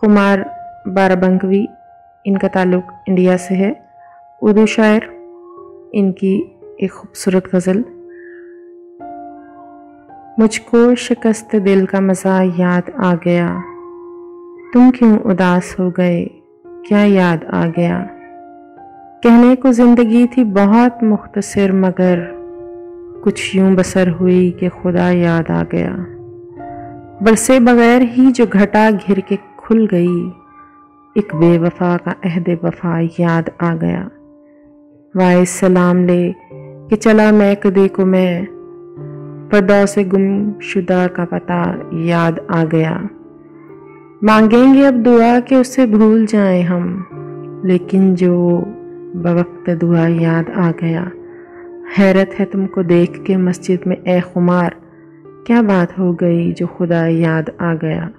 कुमार बाराबंकवी, इनका ताल्लुक़ इंडिया से है। उर्दू शायर, इनकी एक खूबसूरत गज़ल। मुझको शिकस्त दिल का मज़ा याद आ गया, तुम क्यों उदास हो गए, क्या याद आ गया। कहने को ज़िंदगी थी बहुत मुख्तसर, मगर कुछ यूं बसर हुई कि खुदा याद आ गया। बरसे बगैर ही जो घटा घिर के खुल गई, एक बेवफा का अहद वफा याद आ गया। वाए सलाम ले कि चला मैं कदे को मैं, पर्दों से गुमशुदा का पता याद आ गया। मांगेंगे अब दुआ कि उसे भूल जाएं हम, लेकिन जो बवक्त दुआ याद आ गया। हैरत है तुमको देख के मस्जिद में ए खुमार, क्या बात हो गई जो खुदा याद आ गया।